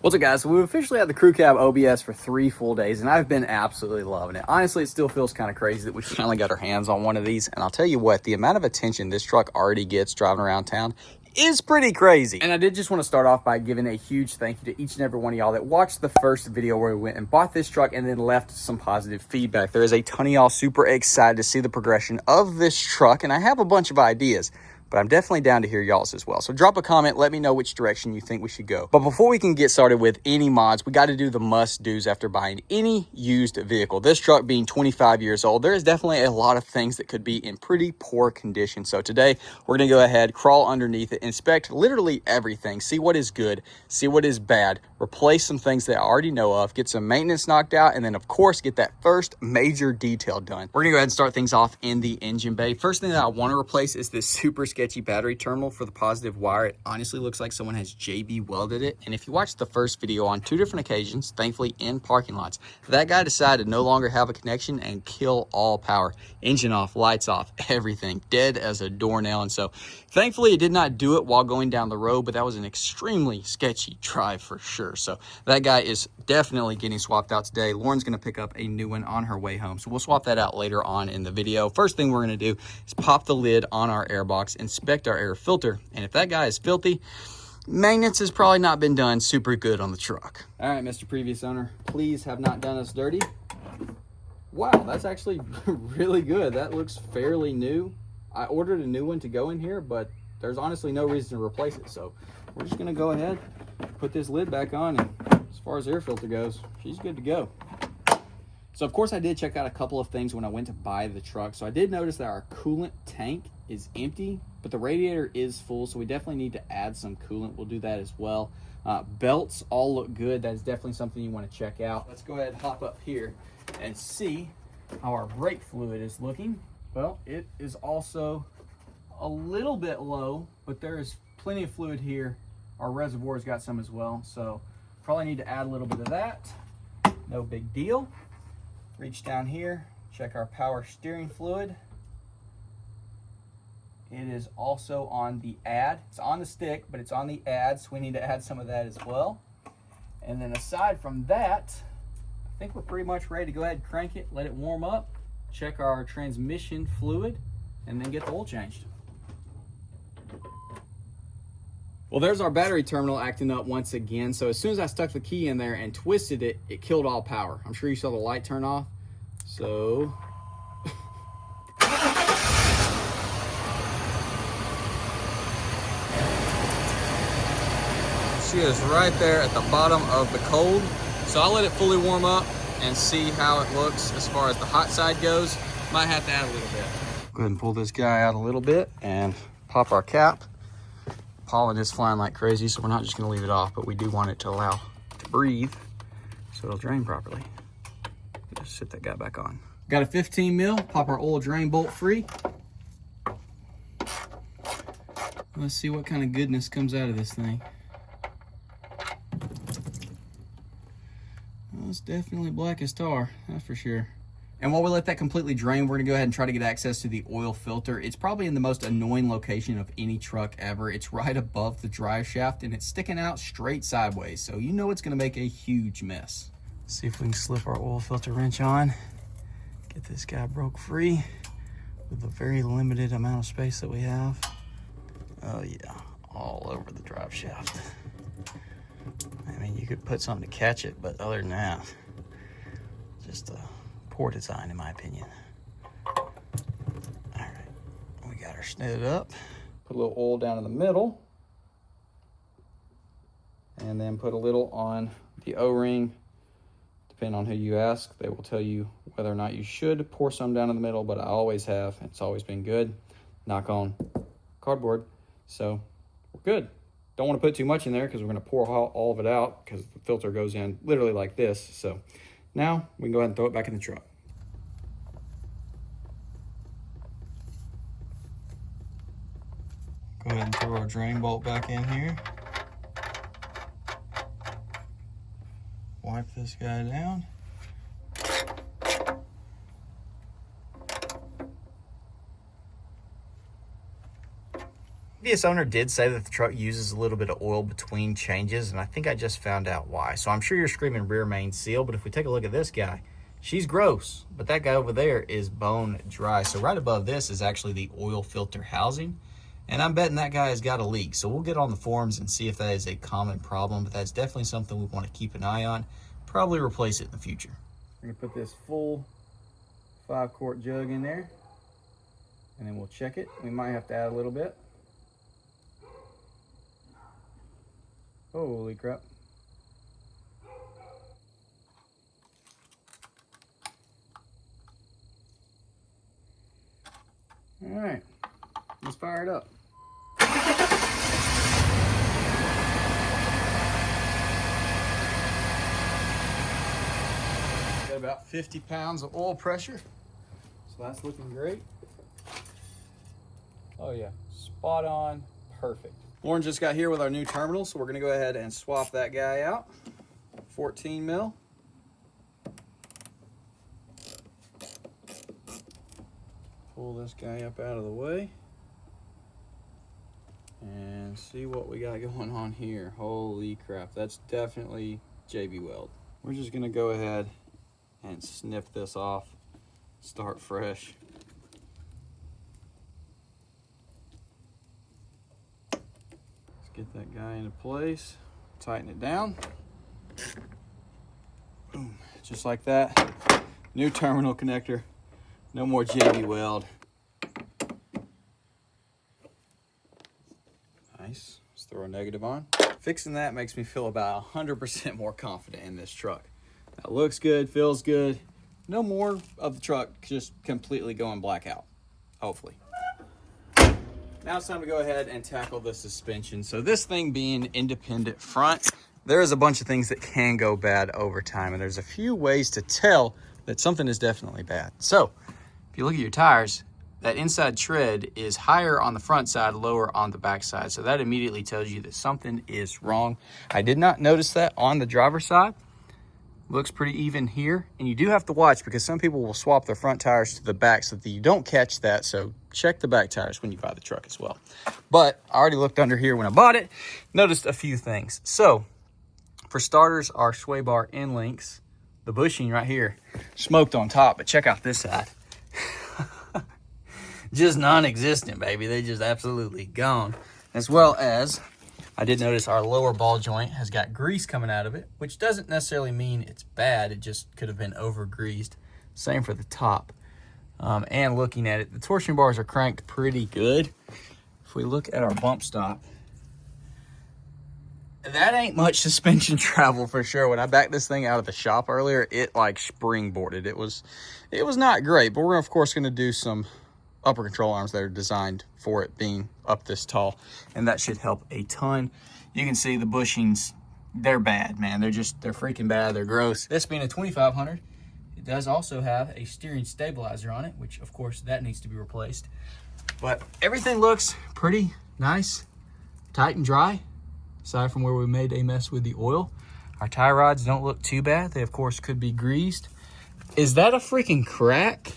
What's up, guys? So we've officially had the CrewCab OBS for 3 full days, and I've been absolutely loving it. Honestly, it still feels kind of crazy that we finally got our hands on one of these. And I'll tell you what, the amount of attention this truck already gets driving around town is pretty crazy. And I did just want to start off by giving a huge thank you to each and every one of y'all that watched the first video where we went and bought this truck and then left some positive feedback. There is a ton of y'all super excited to see the progression of this truck, and I have a bunch of ideas, but I'm definitely down to hear y'all's as well. So drop a comment, let me know which direction you think we should go. But before we can get started with any mods, we got to do the must-dos after buying any used vehicle. This truck being 25 years old, there is definitely a lot of things that could be in pretty poor condition. So today, we're going to go ahead, crawl underneath it, inspect literally everything, see what is good, see what is bad, replace some things that I already know of, get some maintenance knocked out, and then of course, get that first major detail done. We're going to go ahead and start things off in the engine bay. First thing that I want to replace is this super sketchy battery terminal for the positive wire. It honestly looks like someone has JB welded it. And if you watched the first video on 2 different occasions, thankfully in parking lots, that guy decided to no longer have a connection and kill all power. Engine off, lights off, everything dead as a doornail. And so thankfully it did not do it while going down the road, but that was an extremely sketchy drive for sure. So that guy is definitely getting swapped out today. Lauren's going to pick up a new one on her way home, so we'll swap that out later on in the video. First thing we're going to do is pop the lid on our air box, inspect our air filter, and if that guy is filthy, maintenance has probably not been done super good on the truck. All right, Mr. Previous Owner, please have not done us dirty. Wow, that's actually really good. That looks fairly new. I ordered a new one to go in here, but there's honestly no reason to replace it, so we're just going to go ahead, put this lid back on, and as far as air filter goes, she's good to go. So of course I did check out a couple of things when I went to buy the truck. So I did notice that our coolant tank is empty, but the radiator is full, so we definitely need to add some coolant. We'll do that as well. Belts all look good. That is definitely something you want to check out. Let's go ahead and hop up here and see how our brake fluid is looking. Well, it is also a little bit low, but there is plenty of fluid here. Our reservoir's got some as well, so probably need to add a little bit of that. No big deal. Reach down here, check our power steering fluid. It is also on the add. It's on the stick, but it's on the add, so we need to add some of that as well. And then aside from that, I think we're pretty much ready to go ahead and crank it, let it warm up, check our transmission fluid, and then get the oil changed. Well, there's our battery terminal acting up once again. So as soon as I stuck the key in there and twisted it, it killed all power. I'm sure you saw the light turn off. So she is right there at the bottom of the cold. So I'll let it fully warm up and see how it looks as far as the hot side goes. Might have to add a little bit. Go ahead and pull this guy out a little bit and pop our cap. Pollen is flying like crazy, so we're not just going to leave it off, but we do want it to allow to breathe so it'll drain properly. Just sit that guy back on. Got a 15 mil, pop our oil drain bolt free. Let's see what kind of goodness comes out of this thing. Well, it's definitely black as tar, that's for sure. And while we let that completely drain, we're gonna go ahead and try to get access to the oil filter. It's probably in the most annoying location of any truck ever. It's right above the drive shaft and it's sticking out straight sideways. So you know it's gonna make a huge mess. Let's see if we can slip our oil filter wrench on. Get this guy broke free with the very limited amount of space that we have. Oh yeah, all over the drive shaft. I mean, you could put something to catch it, but other than that, just poor design in my opinion. All right, we got her snitted up. Put a little oil down in the middle, and then put a little on the O-ring. Depending on who you ask, they will tell you whether or not you should pour some down in the middle, but I always have. It's always been good. Knock on cardboard. So we're good. Don't want to put too much in there because we're going to pour all of it out because the filter goes in literally like this. So now we can go ahead and throw it back in the truck. Go ahead and throw our drain bolt back in here. Wipe this guy down. previous owner did say that the truck uses a little bit of oil between changes, and I think I just found out why. So I'm sure you're screaming rear main seal, but if we take a look at this guy, she's gross, but that guy over there is bone dry. So right above this is actually the oil filter housing, and I'm betting that guy has got a leak. So we'll get on the forums and see if that is a common problem, but that's definitely something we want to keep an eye on. Probably replace it in the future. We're gonna put this full 5-quart jug in there, and then we'll check it. We might have to add a little bit. Holy crap. All right, let's fire it up. Got about 50 pounds of oil pressure, so that's looking great. Oh yeah, spot on, perfect. Lauren just got here with our new terminal, so we're gonna go ahead and swap that guy out. 14 mil. Pull this guy up out of the way and see what we got going on here. Holy crap, that's definitely JB Weld. We're just gonna go ahead and snip this off, start fresh. Get that guy into place, tighten it down. Boom, just like that. New terminal connector, no more JB Weld. Nice, let's throw a negative on. Fixing that makes me feel about 100% more confident in this truck. That looks good, feels good. No more of the truck just completely going black out, hopefully. Now it's time to go ahead and tackle the suspension. So this thing being independent front, there is a bunch of things that can go bad over time, and there's a few ways to tell that something is definitely bad. So if you look at your tires, that inside tread is higher on the front side, lower on the back side. So that immediately tells you that something is wrong. I did not notice that on the driver's side. Looks pretty even here, and you do have to watch because some people will swap their front tires to the back so that you don't catch that. So check the back tires when you buy the truck as well. But I already looked under here when I bought it, noticed a few things. So for starters, our sway bar end links, the bushing right here, smoked on top, but check out this side. Just non-existent, baby. They just absolutely gone. As well as I did notice our lower ball joint has got grease coming out of it, which doesn't necessarily mean it's bad. It just could have been over greased. Same for the top. And looking at it, the torsion bars are cranked pretty good. If we look at our bump stop, that ain't much suspension travel for sure. When I backed this thing out of the shop earlier, it like springboarded. It was not great, but we're of course gonna do some upper control arms that are designed for it being up this tall, and that should help a ton. You can see the bushings, they're bad, man. They're freaking bad. They're gross. This being a 2500, it does also have a steering stabilizer on it, which of course that needs to be replaced. But everything looks pretty nice, tight and dry, aside from where we made a mess with the oil. Our tie rods don't look too bad. They of course could be greased. Is that a freaking crack?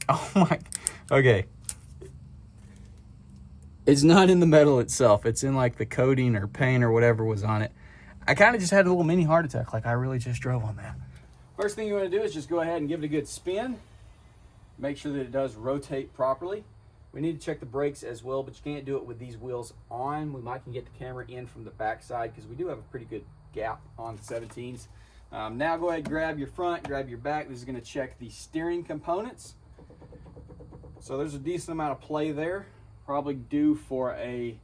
Oh my, okay. It's not in the metal itself. It's in like the coating or paint or whatever was on it. I kind of just had a little mini heart attack, like I really just drove on that. First thing you want to do is just go ahead and give it a good spin. Make sure that it does rotate properly. We need to check the brakes as well, but you can't do it with these wheels on. We might can get the camera in from the back side because we do have a pretty good gap on the 17s. Now go ahead and grab your front, grab your back. This is going to check the steering components. So there's a decent amount of play there, probably due for a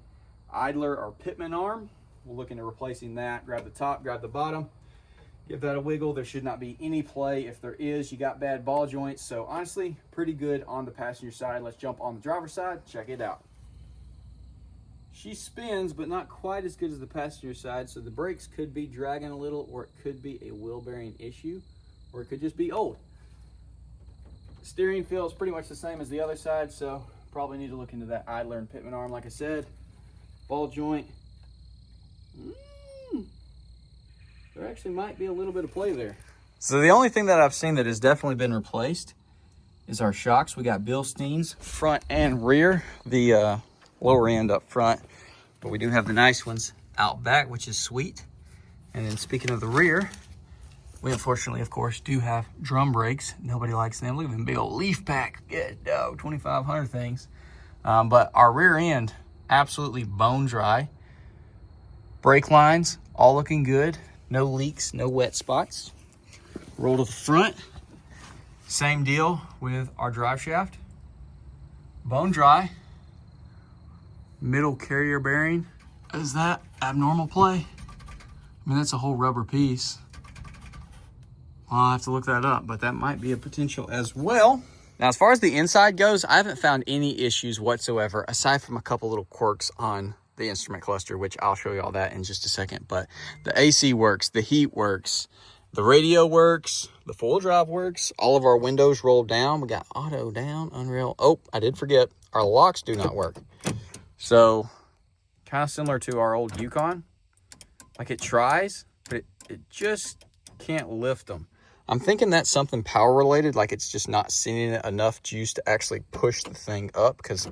idler or pitman arm. We'll look into replacing that. Grab the top, grab the bottom, give that a wiggle. There should not be any play. If there is, you got bad ball joints. So honestly, pretty good on the passenger side. Let's jump on the driver's side, check it out. She spins, but not quite as good as the passenger side. So the brakes could be dragging a little, or it could be a wheel bearing issue, or it could just be old. Steering feels pretty much the same as the other side, so probably need to look into that idler and pitman arm. Like I said, ball joint. There actually might be a little bit of play there. So the only thing that I've seen that has definitely been replaced is our shocks. We got Bilsteins front and rear, the lower end up front, but we do have the nice ones out back, which is sweet. And then speaking of the rear, we unfortunately, of course, do have drum brakes. Nobody likes them. Look at them big old leaf pack. Good dog, 2500 things. But our rear end, absolutely bone dry. Brake lines, all looking good. No leaks, no wet spots. Roll to the front. Same deal with our drive shaft. Bone dry. Middle carrier bearing. Is that abnormal play? I mean, that's a whole rubber piece. I'll have to look that up, but that might be a potential as well. Now, as far as the inside goes, I haven't found any issues whatsoever, aside from a couple little quirks on the instrument cluster, which I'll show you all that in just a second. But the AC works, the heat works, the radio works, the full drive works, all of our windows roll down. We got auto down, unreal. Oh, I did forget, our locks do not work. So, kind of similar to our old Yukon. Like, it tries, but it just can't lift them. I'm thinking that's something power related, like it's just not sending it enough juice to actually push the thing up, because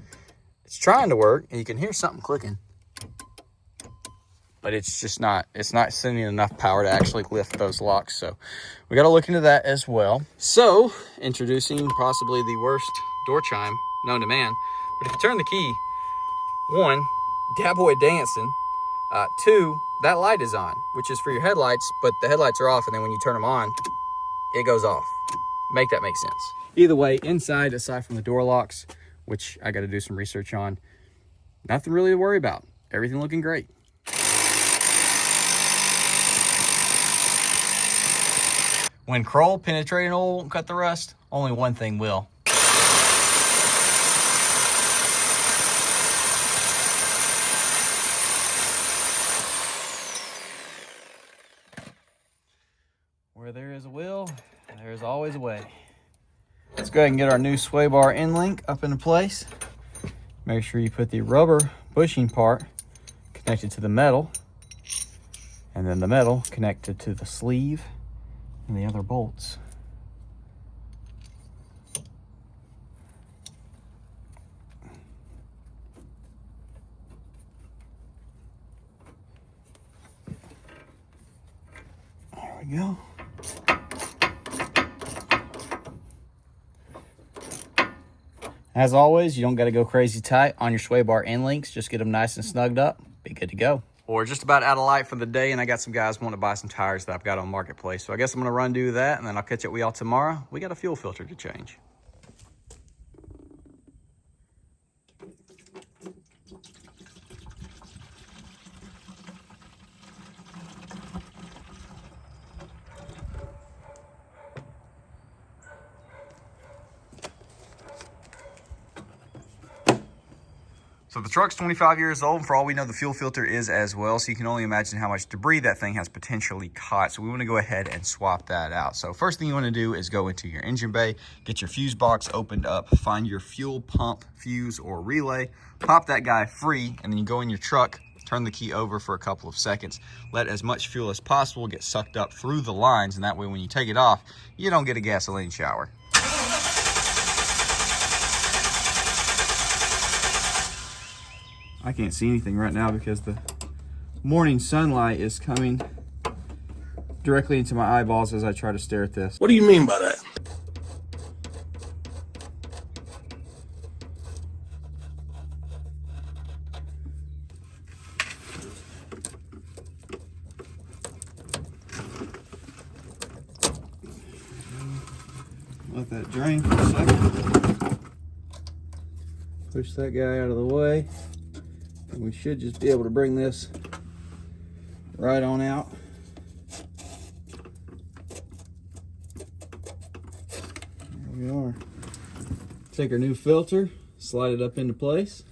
it's trying to work and you can hear something clicking, but it's just not, it's not sending enough power to actually lift those locks. So we got to look into that as well. So introducing possibly the worst door chime known to man, but if you turn the key, one, that boy dancing, two, that light is on, which is for your headlights, but the headlights are off, and then when you turn them on, it goes off. Make that make sense. Either way, inside, aside from the door locks, which I got to do some research on, nothing really to worry about. Everything looking great. When Kroll penetrating oil won't cut the rust, only one thing will. Where there is a will, there is always a way. Let's go ahead and get our new sway bar end link up into place. Make sure you put the rubber bushing part connected to the metal, and then the metal connected to the sleeve and the other bolts. There we go. As always, you don't got to go crazy tight on your sway bar end links. Just get them nice and snugged up. Be good to go. We're just about out of light for the day, and I got some guys wanting to buy some tires that I've got on Marketplace. So I guess I'm going to run do that, and then I'll catch up with y'all tomorrow. We got a fuel filter to change. So the truck's 25 years old, and for all we know, the fuel filter is as well. So you can only imagine how much debris that thing has potentially caught. So we want to go ahead and swap that out. So first thing you want to do is go into your engine bay, get your fuse box opened up, find your fuel pump, fuse, or relay, pop that guy free, and then you go in your truck, turn the key over for a couple of seconds, let as much fuel as possible get sucked up through the lines, and that way when you take it off, you don't get a gasoline shower. I can't see anything right now because the morning sunlight is coming directly into my eyeballs as I try to stare at this. What do you mean by that? Let that drain for a second. Push that guy out of the way. And we should just be able to bring this right on out. There we are. Take our new filter, slide it up into place.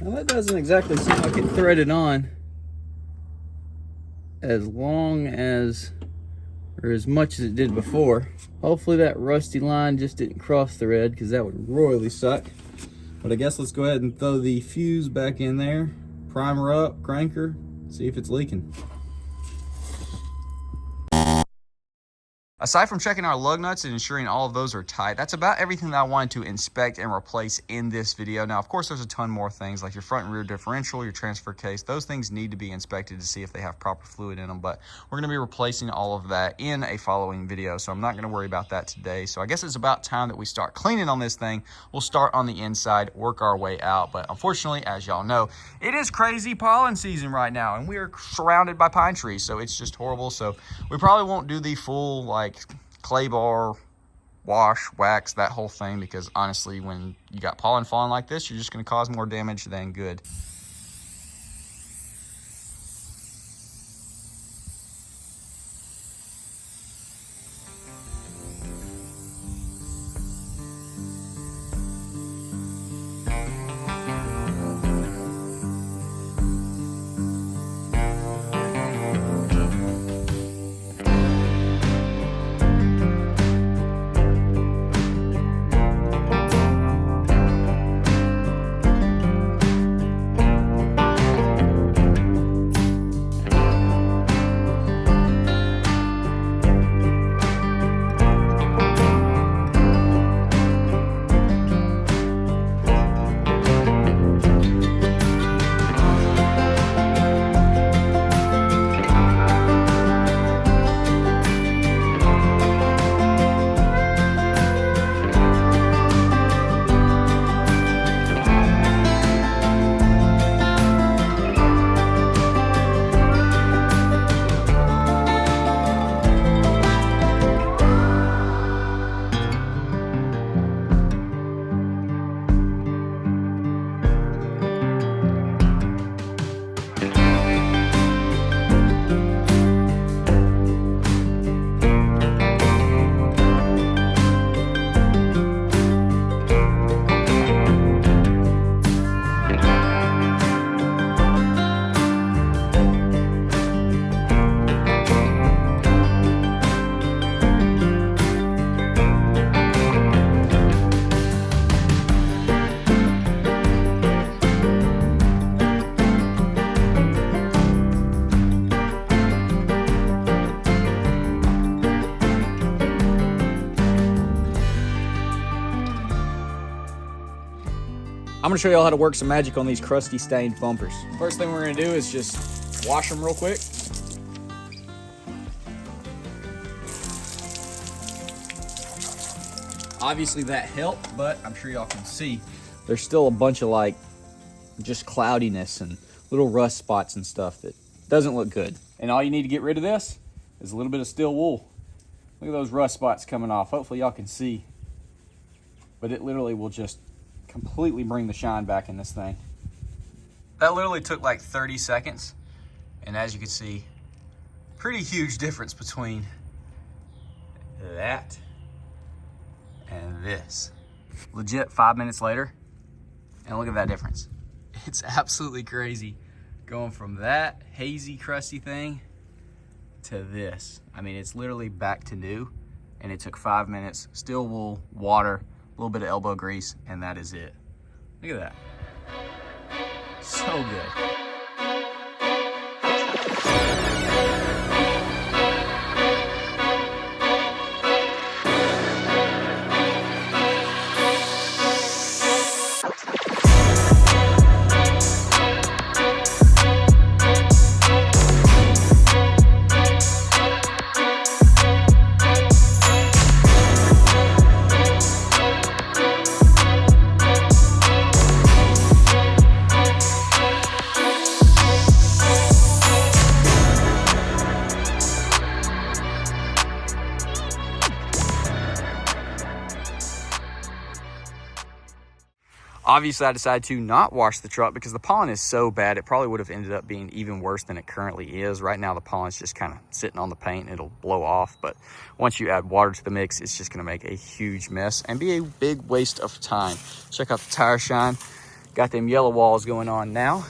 Now that doesn't exactly seem like it threaded on as long as, or as much as it did before. Hopefully that rusty line just didn't cross thread, because that would royally suck. But I guess let's go ahead and throw the fuse back in there, primer up, cranker, See if it's leaking. Aside from checking our lug nuts and ensuring all of those are tight, that's about everything that I wanted to inspect and replace in this video. Now, of course, there's a ton more things like your front and rear differential, your transfer case. Those things need to be inspected to see if they have proper fluid in them, but we're gonna be replacing all of that in a following video, so I'm not gonna worry about that today. So I guess it's about time that we start cleaning on this thing. We'll start on the inside, work our way out, but unfortunately, as y'all know, it is crazy pollen season right now, and we are surrounded by pine trees, so it's just horrible. So we probably won't do the full, like, clay bar, wash, wax, that whole thing, because honestly, when you got pollen falling like this, you're just going to cause more damage than good. I'm gonna show y'all how to work some magic on these crusty stained bumpers. First thing we're gonna do is just wash them real quick. Obviously that helped, but I'm sure y'all can see there's still a bunch of like just cloudiness and little rust spots and stuff that doesn't look good. And all you need to get rid of this is a little bit of steel wool. Look at those rust spots coming off. Hopefully y'all can see, but it literally will just completely bring the shine back in this thing. That literally took like 30 seconds. And as you can see, pretty huge difference between that and this. Legit 5 minutes later, and look at that difference. It's absolutely crazy going from that hazy, crusty thing to this. I mean, it's literally back to new, and it took 5 minutes, steel wool, water, a little bit of elbow grease, and that is it. Look at that. So good. Obviously, I decided to not wash the truck because the pollen is so bad, it probably would have ended up being even worse than it currently is. Right now, the pollen's just kind of sitting on the paint and it'll blow off. But once you add water to the mix, it's just going to make a huge mess and be a big waste of time. Check out the tire shine. Got them yellow walls going on now.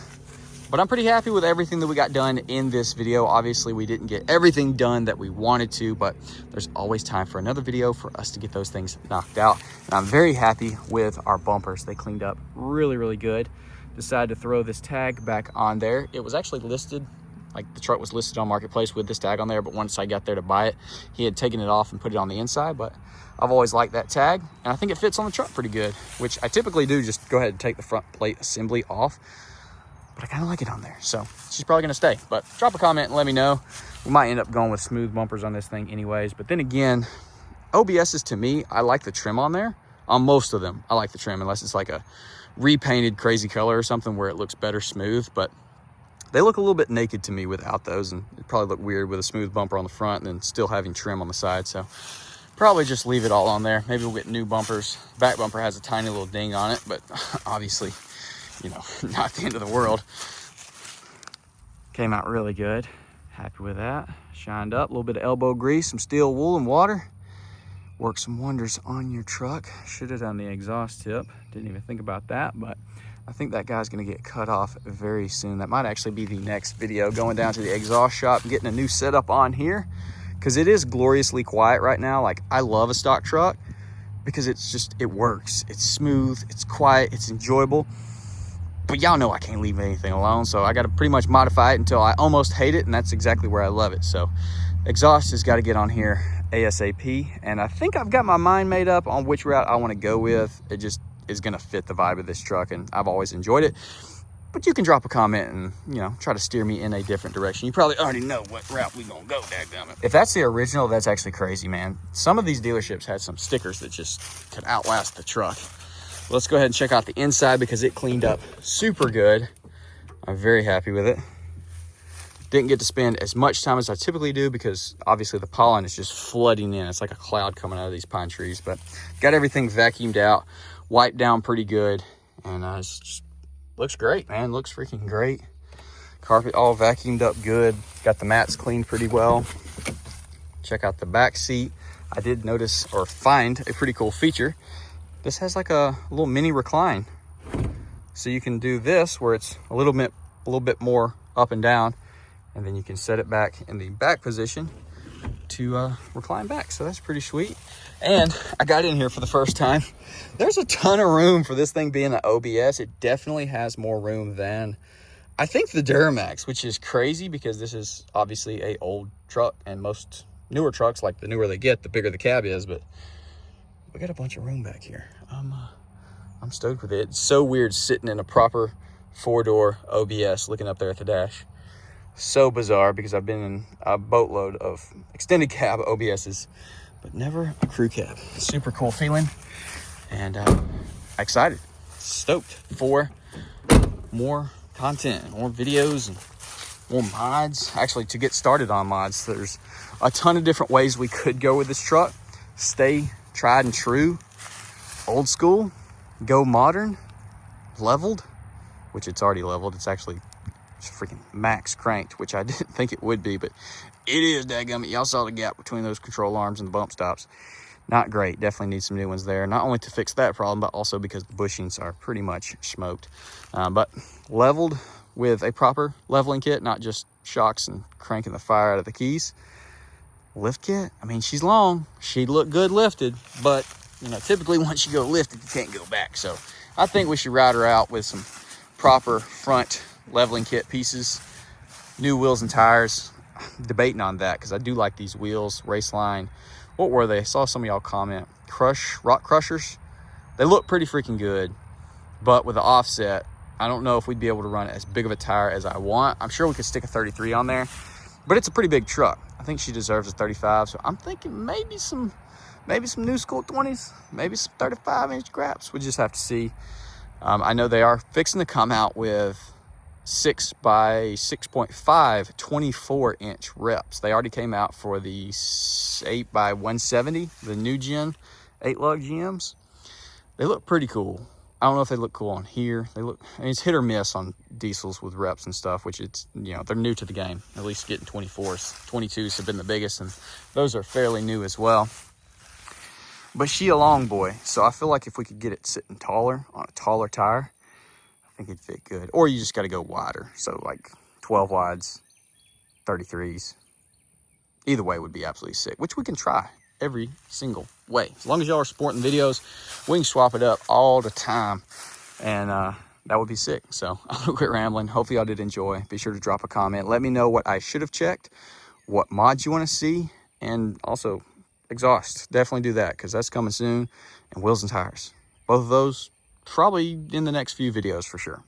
But I'm pretty happy with everything that we got done in this video. Obviously, we didn't get everything done that we wanted to, but there's always time for another video for us to get those things knocked out. And I'm very happy with our bumpers. They cleaned up really, really good. Decided to throw this tag back on there. It was actually listed Like the truck was listed on Marketplace with this tag on there, but once I got there to buy it, he had taken it off and put it on the inside. But I've always liked that tag, and I think it fits on the truck pretty good, which I typically do just go ahead and take the front plate assembly off, but I kind of like it on there. So she's probably gonna stay, but drop a comment and let me know. We might end up going with smooth bumpers on this thing anyways. But then again, OBS's, to me, I like the trim on there. On most of them, I like the trim, unless it's like a repainted crazy color or something where it looks better smooth. But they look a little bit naked to me without those, and it probably look weird with a smooth bumper on the front and then still having trim on the side. So probably just leave it all on there. Maybe we'll get new bumpers. Back bumper has a tiny little ding on it, but obviously, you know, not the end of the world. Came out really good. Happy with that. Shined up, a little bit of elbow grease, some steel wool and water. Work some wonders on your truck. Should have done the exhaust tip. Didn't even think about that, but I think that guy's gonna get cut off very soon. That might actually be the next video, going down to the exhaust shop and getting a new setup on here, because it is gloriously quiet right now. Like, I love a stock truck because it's just, it works. It's smooth, it's quiet, it's enjoyable. But y'all know I can't leave anything alone, so I gotta pretty much modify it until I almost hate it, and that's exactly where I love it. So exhaust has got to get on here ASAP, and I think I've got my mind made up on which route I want to go with. It just is going to fit the vibe of this truck, and I've always enjoyed it. But you can drop a comment and, you know, try to steer me in a different direction. You probably already know what route we gonna go, dadgummit. If that's the original, that's actually crazy, man. Some of these dealerships had some stickers that just could outlast the truck. Let's go ahead and check out the inside because it cleaned up super good. I'm very happy with it. Didn't get to spend as much time as I typically do because obviously the pollen is just flooding in. It's like a cloud coming out of these pine trees, but got everything vacuumed out, wiped down pretty good, and it just looks great, man. Looks freaking great. Carpet all vacuumed up good. Got the mats cleaned pretty well. Check out the back seat. I did notice or find a pretty cool feature. This has like a little mini recline. So you can do this where it's a little bit more up and down, and then you can set it back in the back position to recline back. So that's pretty sweet. And I got in here for the first time. There's a ton of room for this thing being an OBS. It definitely has more room than, I think, the Duramax, which is crazy because this is obviously a old truck, and most newer trucks, like the newer they get, the bigger the cab is. But we got a bunch of room back here. I'm stoked with it. It's so weird sitting in a proper 4-door OBS looking up there at the dash. So bizarre because I've been in a boatload of extended cab OBSs, but never a crew cab. Super cool feeling, and excited, stoked for more content, more videos, and more mods. Actually, to get started on mods, there's a ton of different ways we could go with this truck. Stay tried and true, old school, go modern, leveled, which it's already leveled. It's actually freaking max cranked, which I didn't think it would be, but it is, dadgummit. Y'all saw the gap between those control arms and the bump stops. Not great. Definitely need some new ones there, not only to fix that problem, but also because the bushings are pretty much smoked. But leveled with a proper leveling kit, not just shocks and cranking the fire out of the keys. Lift kit, I mean, she's long, she'd look good lifted, but you know, typically once you go lifted, you can't go back. So I think we should ride her out with some proper front leveling kit pieces, new wheels and tires. I'm debating on that because I do like these wheels. Raceline, what were they? I saw some of y'all comment. Rock Crushers. They look pretty freaking good, but with the offset, I don't know if we'd be able to run as big of a tire as I want. I'm sure we could stick a 33 on there, but it's a pretty big truck. I think she deserves a 35, so I'm thinking maybe some new school 20s, maybe some 35-inch graps. We just have to see. I know they are fixing to come out with 6 by 6.5 24-inch reps. They already came out for the 8 by 170, the new gen 8-lug GMs. They look pretty cool. I don't know if they look cool on here. They look, I mean, it's hit or miss on diesels with reps and stuff, which it's, you know, they're new to the game. At least getting 24s. 22s have been the biggest, and those are fairly new as well. But she a long boy, so I feel like if we could get it sitting taller on a taller tire, I think it'd fit good. Or you just got to go wider, so like 12 wides, 33s. Either way would be absolutely sick, which we can try every single way. As long as y'all are supporting videos, we can swap it up all the time and that would be sick. So I'm gonna quit rambling. Hopefully y'all did enjoy. Be sure to drop a comment. Let me know what I should have checked, what mods you want to see, and also exhaust. Definitely do that because that's coming soon. And wheels and tires. Both of those probably in the next few videos for sure.